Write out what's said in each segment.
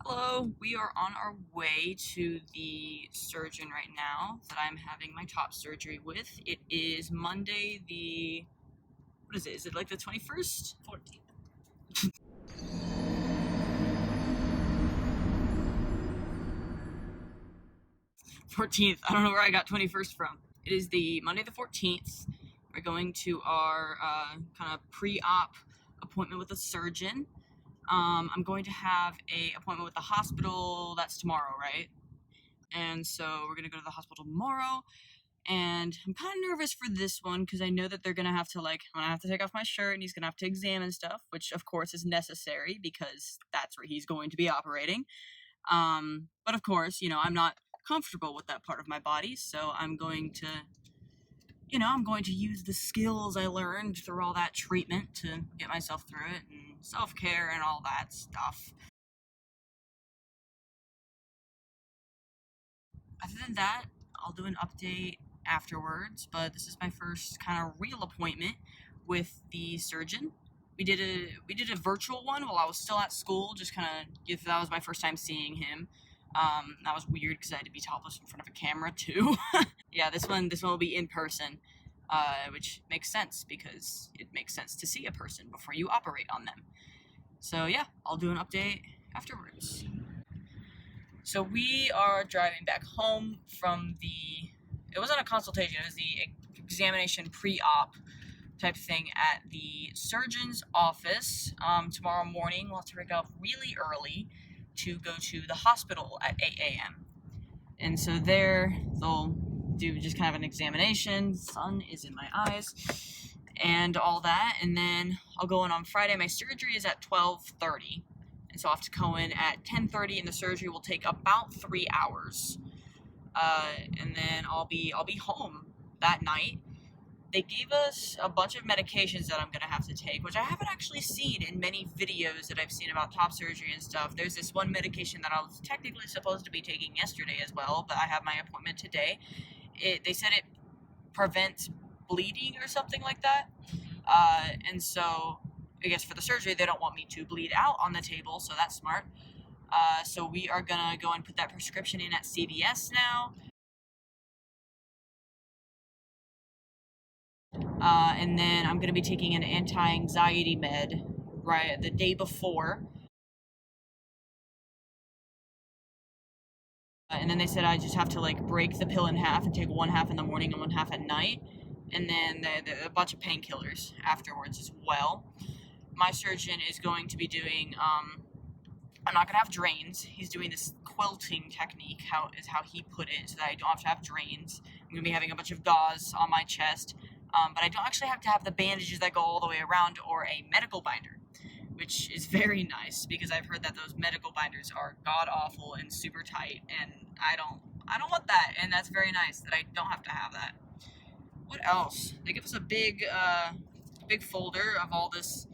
Hello, we are on our way to the surgeon right now that I'm having my top surgery with. It is Monday what is it? Is it like the 21st? 14th. 14th. I don't know where I got 21st from. It is the Monday the 14th. We're going to our kind of pre-op appointment with a surgeon. I'm going to have a appointment with the hospital. That's tomorrow, right? And so we're going to go to the hospital tomorrow. And I'm kind of nervous for this one because I know that they're gonna have to I'm gonna have to take off my shirt and he's gonna have to examine stuff, which of course is necessary because that's where he's going to be operating. But of course, I'm not comfortable with that part of my body, so I'm going to use the skills I learned through all that treatment to get myself through it and self-care and all that stuff. Other than that, I'll do an update afterwards, but this is my first kind of real appointment with the surgeon. We did a virtual one while I was still at school, just kind of if that was my first time seeing him. That was weird because I had to be topless in front of a camera too. Yeah, this one will be in person, which makes sense because it makes sense to see a person before you operate on them. So yeah, I'll do an update afterwards. So we are driving back home from it wasn't a consultation, it was the examination pre-op type thing at the surgeon's office. Tomorrow morning, we'll have to wake up really early to go to the hospital at 8 a.m. And so there, they'll do just kind of an examination. Sun is in my eyes. And all that. And then I'll go in on Friday. My surgery is at 12:30. And so I'll have to go in at 10:30, and the surgery will take about 3 hours. And then I'll be home that night. They gave us a bunch of medications that I'm gonna have to take, which I haven't actually seen in many videos that I've seen about top surgery and stuff. There's this one medication that I was technically supposed to be taking yesterday as well, but I have my appointment today. They said it prevents bleeding or something like that. And so I guess for the surgery, they don't want me to bleed out on the table, so that's smart. So we are gonna go and put that prescription in at CVS now. And then I'm gonna be taking an anti-anxiety med right the day before. And then they said I just have to break the pill in half and take one half in the morning and one half at night. And then a bunch of painkillers afterwards as well. My surgeon is going to be doing I'm not gonna have drains. He's doing this quilting technique, how he put it, so that I don't have to have drains. I'm gonna be having a bunch of gauze on my chest, but I don't actually have to have the bandages that go all the way around or a medical binder, which is very nice because I've heard that those medical binders are god awful and super tight, and I don't want that, and that's very nice that I don't have to have that. What else? They give us a big folder of all this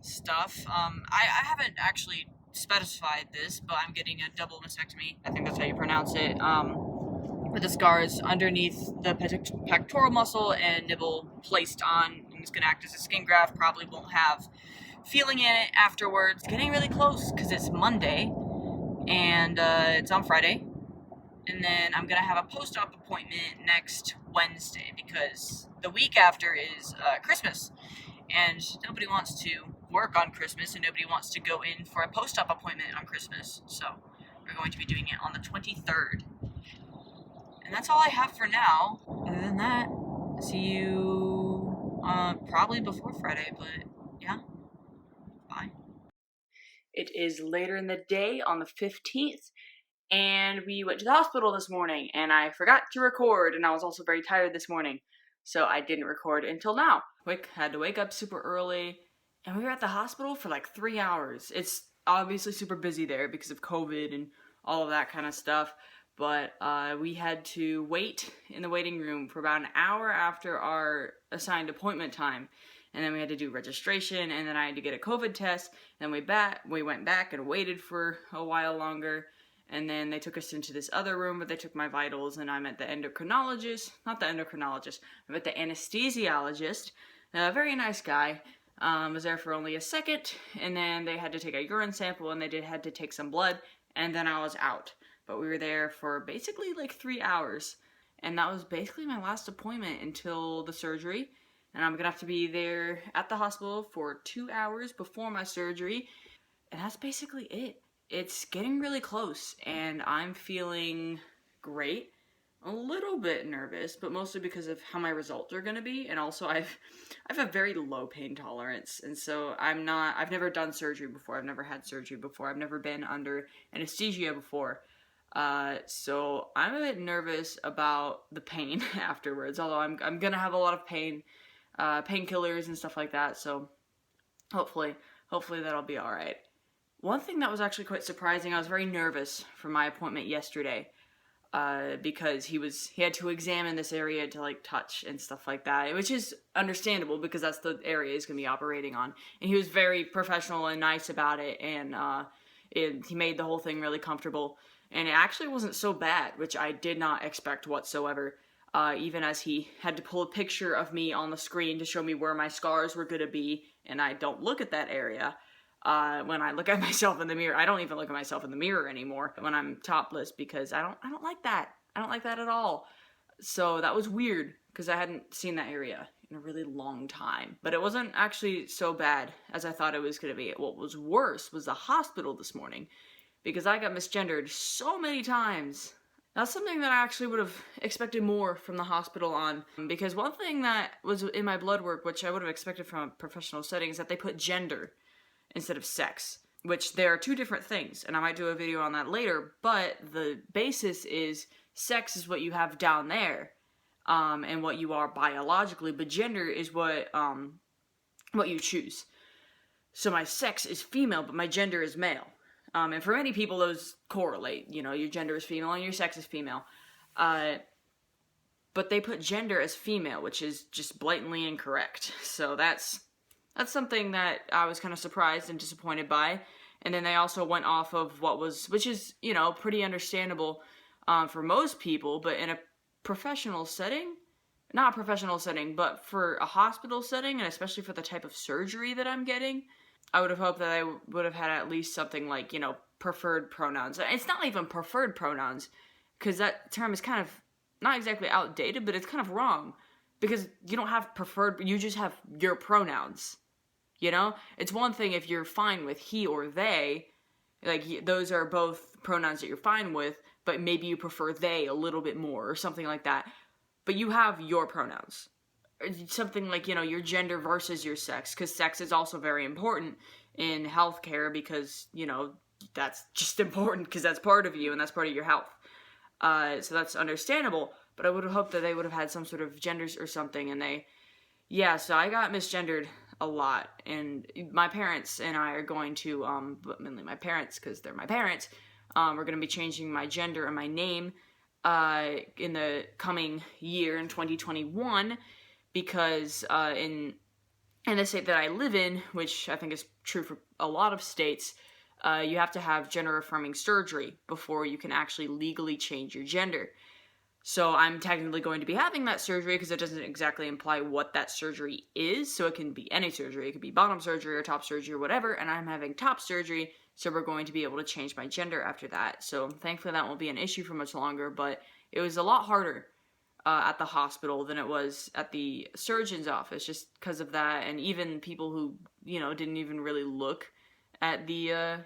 stuff. I haven't actually specified this, but I'm getting a double mastectomy. I think that's how you pronounce it. With the scars underneath the pectoral muscle and nibble placed on, and it's gonna act as a skin graft. Probably won't have feeling in it afterwards. Getting really close because it's Monday and it's on Friday. And then I'm gonna have a post-op appointment next Wednesday because the week after is Christmas, and nobody wants to work on Christmas, and nobody wants to go in for a post-op appointment on Christmas. So we're going to be doing it on the 23rd. And that's all I have for now. Other than that, see you probably before Friday, but yeah, bye. It is later in the day on the 15th, and we went to the hospital this morning, and I forgot to record, and I was also very tired this morning, so I didn't record until now. Had to wake up super early, and we were at the hospital for 3 hours. It's obviously super busy there because of COVID and all of that kind of stuff, but we had to wait in the waiting room for about an hour after our assigned appointment time. And then we had to do registration, and then I had to get a COVID test, and we went back and waited for a while longer, and then they took us into this other room, but they took my vitals, and I'm at the endocrinologist, not the endocrinologist, I'm at the anesthesiologist, a very nice guy. Was there for only a second, and then they had to take a urine sample, and they had to take some blood, and then I was out. But we were there for basically like 3 hours, and that was basically my last appointment until the surgery. And I'm gonna have to be there at the hospital for 2 hours before my surgery, and that's basically it. It's getting really close, and I'm feeling great. A little bit nervous, but mostly because of how my results are going to be, and also I've a very low pain tolerance, and so I've never done surgery before. I've never had surgery before. I've never been under anesthesia before. So I'm a bit nervous about the pain afterwards, although I'm gonna have a lot of painkillers and stuff like that, so hopefully that'll be alright. One thing that was actually quite surprising, I was very nervous for my appointment yesterday, because he had to examine this area to like touch and stuff like that, which is understandable because that's the area he's going to be operating on. And he was very professional and nice about it, and he made the whole thing really comfortable. And it actually wasn't so bad, which I did not expect whatsoever. Even as he had to pull a picture of me on the screen to show me where my scars were going to be, and I don't look at that area. When I look at myself in the mirror, I don't even look at myself in the mirror anymore when I'm topless, because I don't like that. I don't like that at all. So that was weird, because I hadn't seen that area in a really long time. But it wasn't actually so bad as I thought it was going to be. What was worse was the hospital this morning, because I got misgendered so many times. That's something that I actually would have expected more from the hospital on, because one thing that was in my blood work, which I would have expected from a professional setting, is that they put gender instead of sex, which there are two different things, and I might do a video on that later, but the basis is sex is what you have down there, and what you are biologically, but gender is what you choose. So my sex is female, but my gender is male. And for many people, those correlate. You know, your gender is female and your sex is female. But they put gender as female, which is just blatantly incorrect. So that's something that I was kind of surprised and disappointed by. And then they also went off of which is, you know, pretty understandable for most people, but in a professional setting, not a professional setting, but for a hospital setting, and especially for the type of surgery that I'm getting, I would have hoped that I would have had at least something like, you know, preferred pronouns. It's not even preferred pronouns, because that term is kind of not exactly outdated, but it's kind of wrong, because you don't have preferred, you just have your pronouns. You know? It's one thing if you're fine with he or they, like, those are both pronouns that you're fine with, but maybe you prefer they a little bit more, or something like that. But you have your pronouns. Something like, you know, your gender versus your sex, because sex is also very important in healthcare, because, you know, that's just important, because that's part of you, and that's part of your health. So that's understandable, but I would have hoped that they would have had some sort of genders or something, and so I got misgendered a lot, and my parents and I are going to, mainly my parents, because they're my parents, we're going to be changing my gender and my name, in the coming year, in 2021, because, in the state that I live in, which I think is true for a lot of states, you have to have gender-affirming surgery before you can actually legally change your gender. So I'm technically going to be having that surgery, because it doesn't exactly imply what that surgery is, so it can be any surgery. It could be bottom surgery or top surgery or whatever, and I'm having top surgery, so we're going to be able to change my gender after that. So thankfully that won't be an issue for much longer, but it was a lot harder at the hospital than it was at the surgeon's office, just because of that, and even people who, you know, didn't even really look at the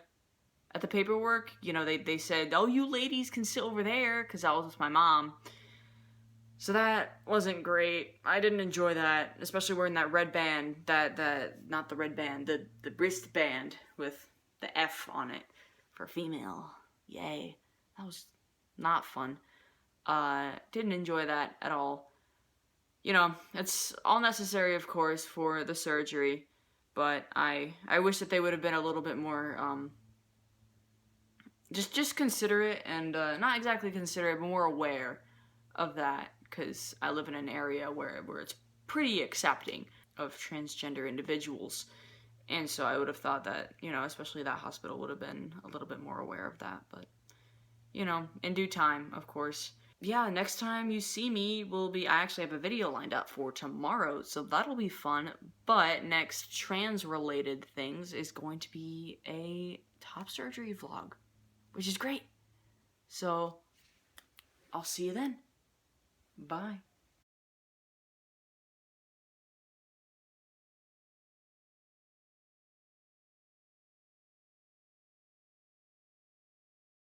paperwork, you know, they said, oh, you ladies can sit over there, because I was with my mom. So that wasn't great. I didn't enjoy that, especially wearing that red band, not the red band, the wristband with the F on it for female. Yay. That was not fun. Didn't enjoy that at all. You know, it's all necessary, of course, for the surgery, but I wish that they would have been a little bit more, just considerate, and not exactly considerate, but more aware of that, because I live in an area where it's pretty accepting of transgender individuals, and so I would have thought that, you know, especially that hospital would have been a little bit more aware of that, but, you know, in due time, of course. Yeah, next time you see me I actually have a video lined up for tomorrow, so that'll be fun, but next trans-related things is going to be a top surgery vlog, which is great. So I'll see you then. Bye.